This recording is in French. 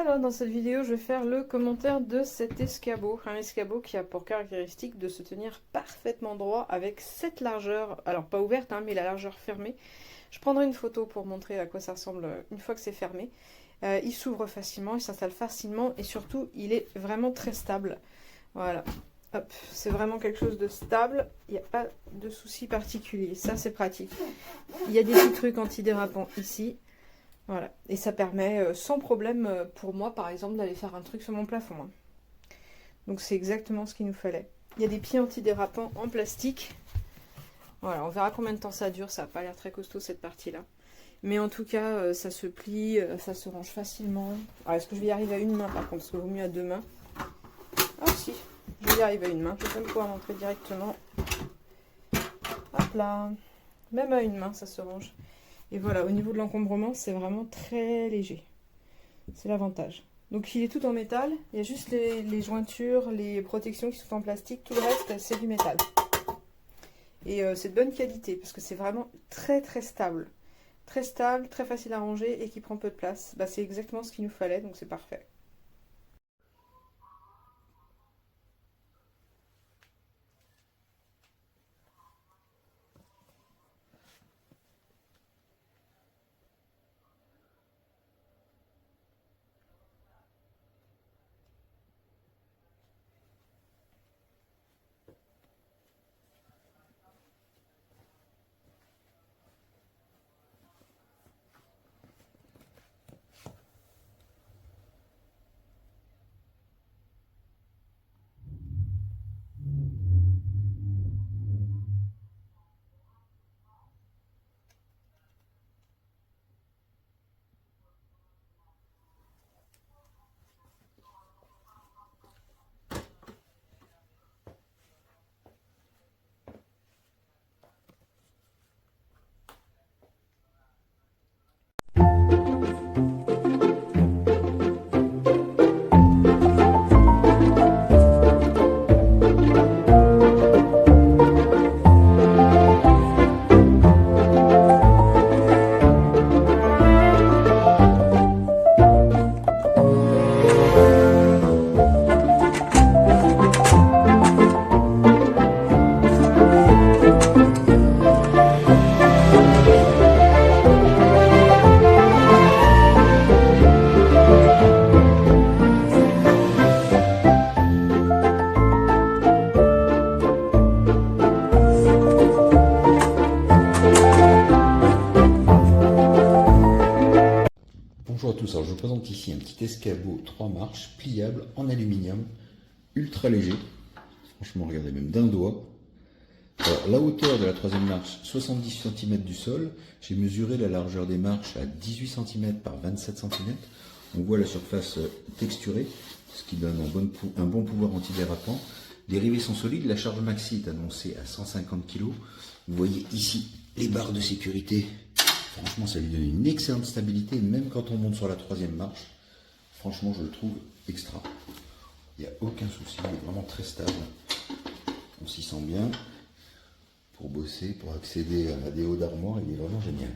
Alors dans cette vidéo je vais faire le commentaire de cet escabeau. Un escabeau qui a pour caractéristique de se tenir parfaitement droit avec cette largeur, alors pas ouverte mais la largeur fermée. Je prendrai une photo pour montrer à quoi ça ressemble une fois que c'est fermé. Il s'ouvre facilement, il s'installe facilement et surtout il est vraiment très stable. Voilà, hop, c'est vraiment quelque chose de stable, il n'y a pas de souci particulier, ça c'est pratique. Il y a des petits trucs antidérapants ici. Voilà, et ça permet sans problème pour moi par exemple d'aller faire un truc sur mon plafond. Donc c'est exactement ce qu'il nous fallait. Il y a des pieds antidérapants en plastique. Voilà, on verra combien de temps ça dure, ça n'a pas l'air très costaud cette partie-là. Mais en tout cas, ça se plie, ça se range facilement. Alors est-ce que je vais y arriver à une main par contre, parce que vaut mieux à deux mains. Ah si, je vais y arriver à une main, je vais même pouvoir montrer directement. Hop là, même à une main ça se range. Et voilà, au niveau de l'encombrement, c'est vraiment très léger. C'est l'avantage. Donc il est tout en métal, il y a juste les jointures, les protections qui sont en plastique, tout le reste c'est du métal. Et c'est de bonne qualité, parce que c'est vraiment très stable. Très stable, très facile à ranger et qui prend peu de place. Bah, c'est exactement ce qu'il nous fallait, donc c'est parfait. Bonjour à tous, alors je vous présente ici un petit escabeau 3 marches pliable en aluminium, ultra léger, franchement regardez même d'un doigt. Alors la hauteur de la troisième marche 70 cm du sol, j'ai mesuré la largeur des marches à 18 cm par 27 cm. On voit la surface texturée, ce qui donne un bon pouvoir antidérapant. Les rivets sont solides, la charge maxi est annoncée à 150 kg. Vous voyez ici les barres de sécurité. Franchement, ça lui donne une excellente stabilité, même quand on monte sur la troisième marche. Franchement, je le trouve extra. Il n'y a aucun souci, il est vraiment très stable. On s'y sent bien. Pour bosser, pour accéder à des hauts d'armoire, il est vraiment génial.